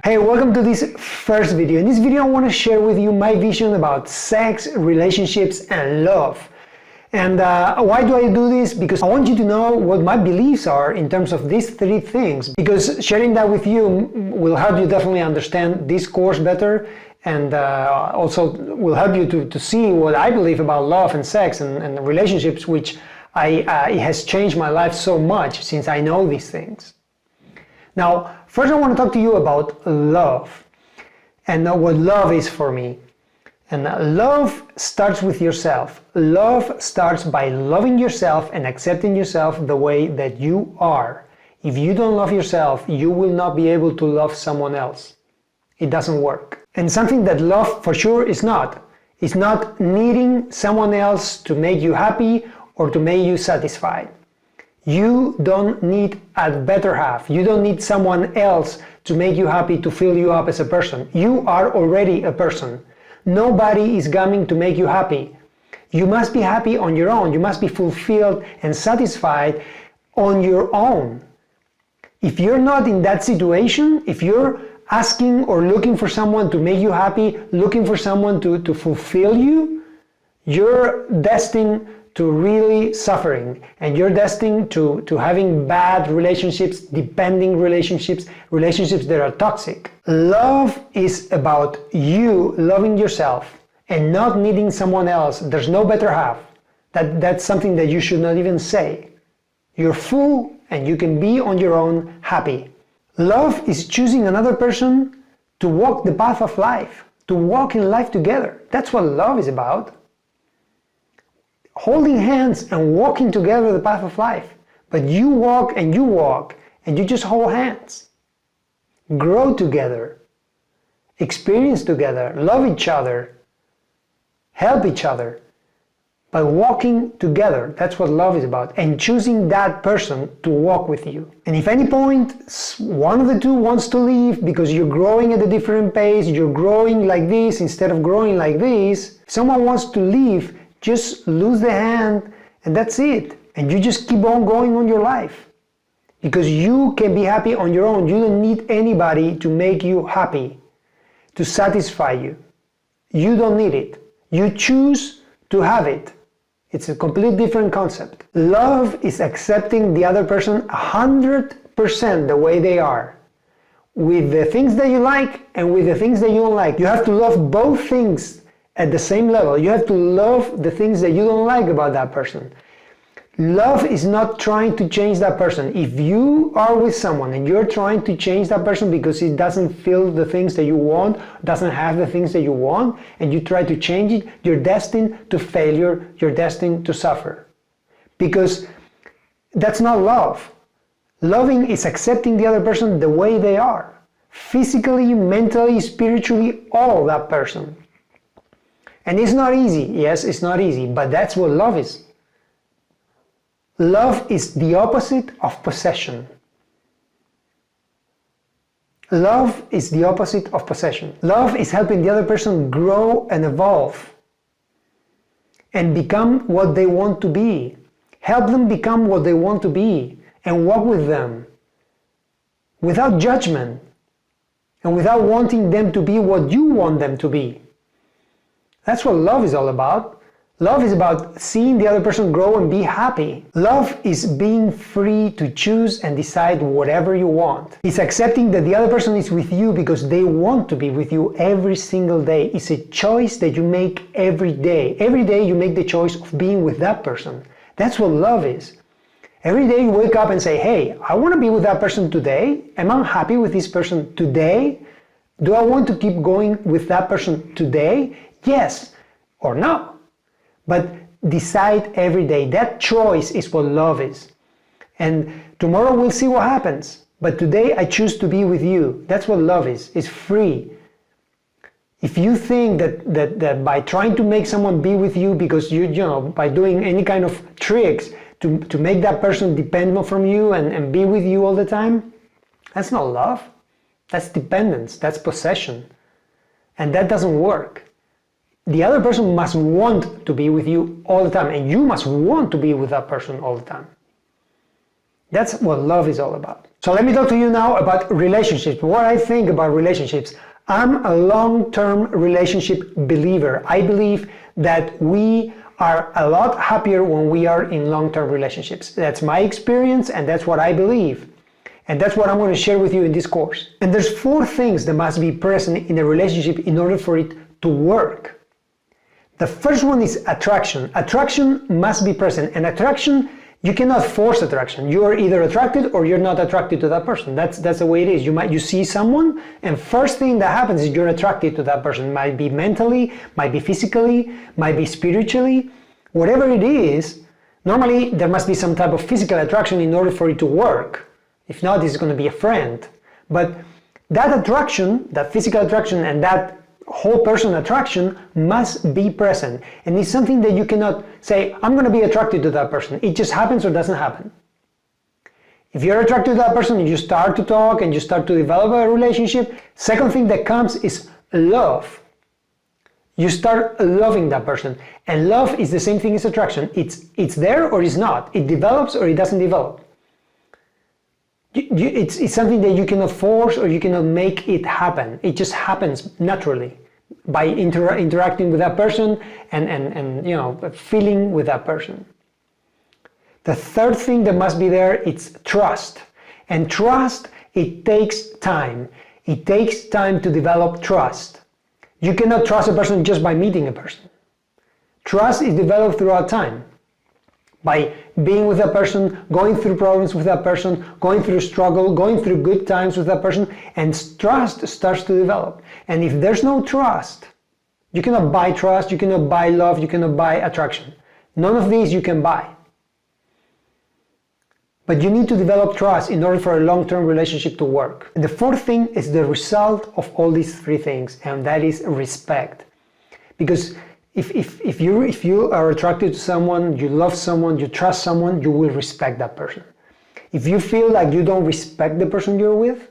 Hey, welcome to this first video. In this video I want to share with you my vision about sex, relationships and love. And why do I do this? Because I want you to know what my beliefs are in terms of these three things, because sharing that with you will help you definitely understand this course better, and also will help you to see what I believe about love and sex and relationships, which it has changed my life so much since I know these things. Now, first I want to talk to you about love and what love is for me. And love starts with yourself. Love starts by loving yourself and accepting yourself the way that you are. If you don't love yourself, you will not be able to love someone else. It doesn't work. And something that love for sure is not. It's not needing someone else to make you happy or to make you satisfied. You don't need a better half. You don't need someone else to make you happy, to fill you up as a person. You are already a person. Nobody is coming to make you happy. You must be happy on your own. You must be fulfilled and satisfied on your own. If you're not in that situation, if you're asking or looking for someone to make you happy, looking for someone to fulfill you, you're destined to really suffering, and you're destined to having bad relationships, depending relationships, relationships that are toxic. Love is about you loving yourself and not needing someone else. There's no better half. That's something that you should not even say. You're full and you can be on your own happy. Love is choosing another person to walk the path of life, to walk in life together. That's what love is about. Holding hands and walking together the path of life. But you walk and you just hold hands. Grow together. Experience together. Love each other. Help each other. By walking together. That's what love is about. And choosing that person to walk with you. And if at any point one of the two wants to leave because you're growing at a different pace, you're growing like this instead of growing like this, if someone wants to leave, just lose the hand and that's it. And you just keep on going on your life. Because you can be happy on your own. You don't need anybody to make you happy, to satisfy you. You don't need it. You choose to have it. It's a completely different concept. Love is accepting the other person 100% the way they are. With the things that you like and with the things that you don't like. You have to love both things at the same level. You have to love the things that you don't like about that person. Love is not trying to change that person. If you are with someone and you're trying to change that person because it doesn't feel the things that you want, doesn't have the things that you want, and you try to change it, you're destined to failure, you're destined to suffer. Because that's not love. Loving is accepting the other person the way they are. Physically, mentally, spiritually, all that person. And it's not easy. Yes, it's not easy, but that's what love is. Love is the opposite of possession. Love is the opposite of possession. Love is helping the other person grow and evolve and become what they want to be. Help them become what they want to be and walk with them without judgment and without wanting them to be what you want them to be. That's what love is all about. Love is about seeing the other person grow and be happy. Love is being free to choose and decide whatever you want. It's accepting that the other person is with you because they want to be with you every single day. It's a choice that you make every day. Every day you make the choice of being with that person. That's what love is. Every day you wake up and say, hey, I want to be with that person today. Am I happy with this person today? Do I want to keep going with that person today? Yes or no. But decide every day. That choice is what love is. And tomorrow we'll see what happens. But today I choose to be with you. That's what love is. It's free. If you think that by trying to make someone be with you because by doing any kind of tricks to make that person dependent from you and be with you all the time, that's not love. That's dependence. That's possession. And that doesn't work. The other person must want to be with you all the time, and you must want to be with that person all the time. That's what love is all about. So let me talk to you now about relationships. What I think about relationships. I'm a long-term relationship believer. I believe that we are a lot happier when we are in long-term relationships. That's my experience and that's what I believe. And that's what I'm going to share with you in this course. And there's 4 things that must be present in a relationship in order for it to work. The first one is attraction. Attraction must be present. And attraction, you cannot force attraction. You are either attracted or you're not attracted to that person. That's the way it is. You see someone, and first thing that happens is you're attracted to that person. Might be mentally, might be physically, might be spiritually. Whatever it is, normally there must be some type of physical attraction in order for it to work. If not, it's going to be a friend. But that attraction, that physical attraction and that whole person attraction must be present. And it's something that you cannot say, I'm going to be attracted to that person. It just happens or doesn't happen. If you're attracted to that person, you start to talk and you start to develop a relationship. Second thing that comes is love. You start loving that person. And love is the same thing as attraction. It's there or it's not. It develops or it doesn't develop. It's something that you cannot force or you cannot make it happen. It just happens naturally by interacting with that person and feeling with that person. The third thing that must be there is trust. And trust, it takes time. It takes time to develop trust. You cannot trust a person just by meeting a person. Trust is developed throughout time. By being with that person, going through problems with that person, going through struggle, going through good times with that person, and trust starts to develop. And if there's no trust, you cannot buy trust, you cannot buy love, you cannot buy attraction. None of these you can buy. But you need to develop trust in order for a long-term relationship to work. And the fourth thing is the result of all these 3 things, and that is respect. Because if you are attracted to someone, you love someone, you trust someone, you will respect that person. If you feel like you don't respect the person you're with,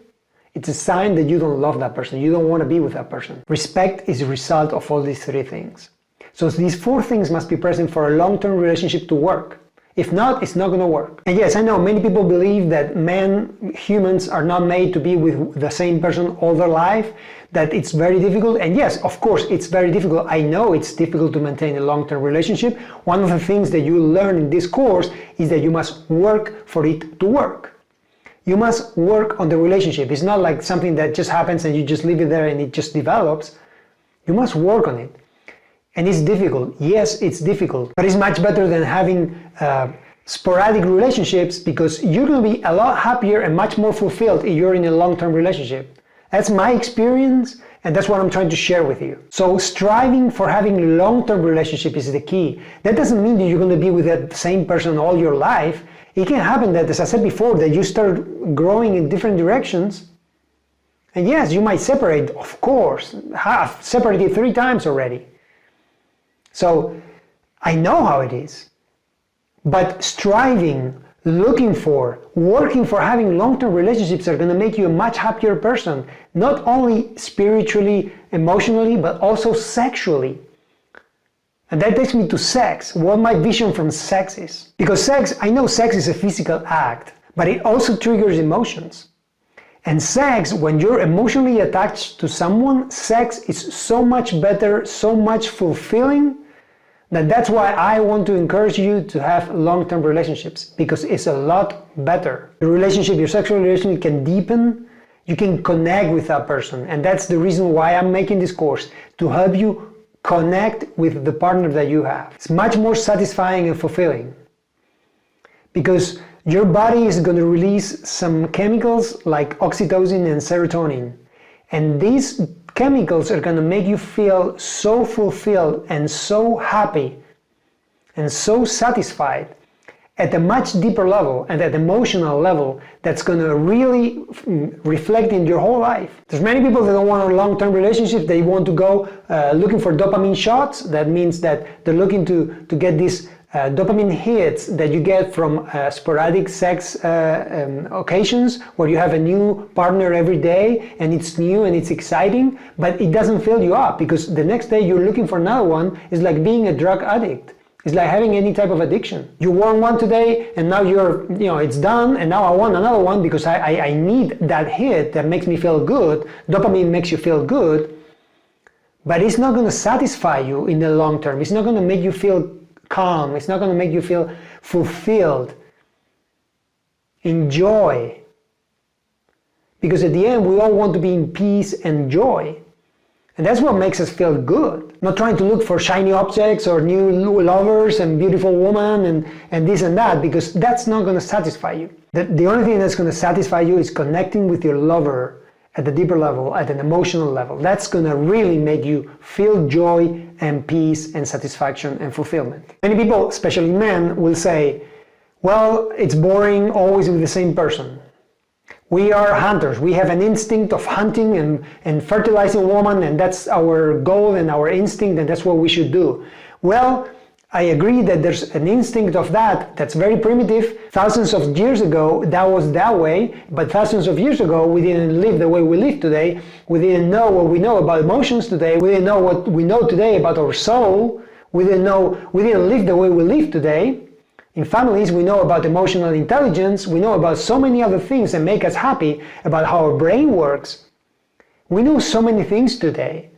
it's a sign that you don't love that person. You don't want to be with that person. Respect is a result of all these 3 things. So these 4 things must be present for a long-term relationship to work. If not, it's not going to work. And yes, I know many people believe that humans are not made to be with the same person all their life, that it's very difficult. And yes, of course, it's very difficult. I know it's difficult to maintain a long-term relationship. One of the things that you learn in this course is that you must work for it to work. You must work on the relationship. It's not like something that just happens and you just leave it there and it just develops. You must work on it. And it's difficult. Yes, it's difficult, but it's much better than having sporadic relationships, because you're going to be a lot happier and much more fulfilled if you're in a long-term relationship. That's my experience, and that's what I'm trying to share with you. So striving for having a long-term relationship is the key. That doesn't mean that you're going to be with that same person all your life. It can happen that, as I said before, that you start growing in different directions. And yes, you might separate, of course. I've separated 3 times already. So I know how it is. But striving, looking for, working for having long-term relationships are going to make you a much happier person, not only spiritually, emotionally, but also sexually. And that takes me to sex, what my vision from sex is. Because I know sex is a physical act, but it also triggers emotions. And sex, when you're emotionally attached to someone, sex is so much better, so much fulfilling, that's why I want to encourage you to have long-term relationships, because it's a lot better. The relationship, your sexual relationship can deepen, you can connect with that person. And that's the reason why I'm making this course, to help you connect with the partner that you have. It's much more satisfying and fulfilling, because your body is going to release some chemicals like oxytocin and serotonin. And these chemicals are going to make you feel so fulfilled and so happy and so satisfied at a much deeper level and at emotional level that's going to really reflect in your whole life. There's many people that don't want a long-term relationship. They want to go looking for dopamine shots. That means that they're looking to get these dopamine hits that you get from sporadic sex occasions, where you have a new partner every day and it's new and it's exciting, but it doesn't fill you up, because the next day you're looking for another one. Is like being a drug addict. It's like having any type of addiction. You won one today and now it's done, and now I want another one because I need that hit that makes me feel good. Dopamine makes you feel good, but it's not going to satisfy you in the long term. It's not going to make you feel calm. It's not going to make you feel fulfilled. Enjoy. Because at the end, we all want to be in peace and joy. And that's what makes us feel good. Not trying to look for shiny objects or new lovers and beautiful woman and this and that, because that's not going to satisfy you. The only thing that's going to satisfy you is connecting with your lover at a deeper level, at an emotional level. That's going to really make you feel joy and peace and satisfaction and fulfillment. Many people, especially men, will say, well, it's boring always with the same person. We are hunters. We have an instinct of hunting and fertilizing woman, and that's our goal and our instinct, and that's what we should do. Well, I agree that there's an instinct of that's very primitive. Thousands of years ago, that was that way, but thousands of years ago, we didn't live the way we live today. We didn't know what we know about emotions today. We didn't know what we know today about our soul. We didn't live the way we live today. In families, we know about emotional intelligence. We know about so many other things that make us happy, about how our brain works. We know so many things today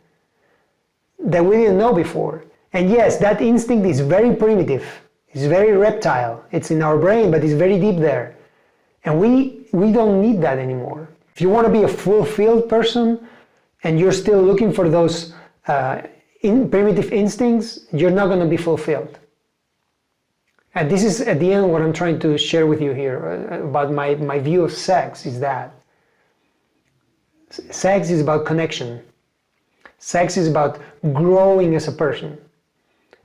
that we didn't know before. And yes, that instinct is very primitive. It's very reptile. It's in our brain, but it's very deep there. And we don't need that anymore. If you want to be a fulfilled person and you're still looking for those primitive instincts, you're not going to be fulfilled. And this is, at the end, what I'm trying to share with you here about my view of sex is that sex is about connection. Sex is about growing as a person.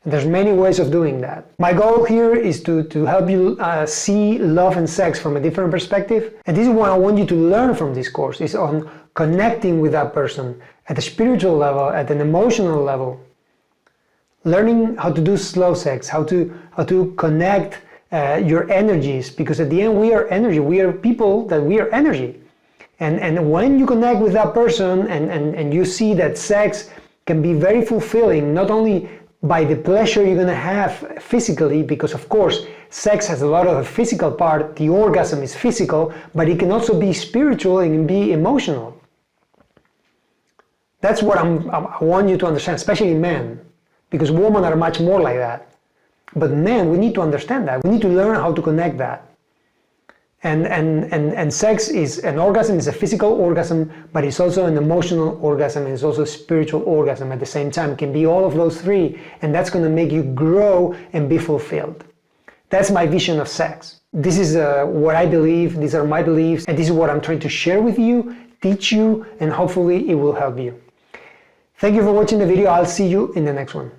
And there's many ways of doing that. My goal here is to help you see love and sex from a different perspective. And this is what I want you to learn from this course, is on connecting with that person at a spiritual level, at an emotional level. Learning how to do slow sex, how to connect your energies, because at the end we are energy. We are people that we are energy. And when you connect with that person and you see that sex can be very fulfilling, not only by the pleasure you're going to have physically, because of course sex has a lot of a physical part, the orgasm is physical, but it can also be spiritual and can be emotional. That's what I want you to understand, especially men. Because women are much more like that. But men, we need to understand that. We need to learn how to connect that. And sex is an orgasm, is a physical orgasm, but it's also an emotional orgasm, and it's also a spiritual orgasm at the same time. It can be all of those three, and that's going to make you grow and be fulfilled. That's my vision of sex. This is what I believe, these are my beliefs, and this is what I'm trying to share with you, teach you, and hopefully it will help you. Thank you for watching the video. I'll see you in the next one.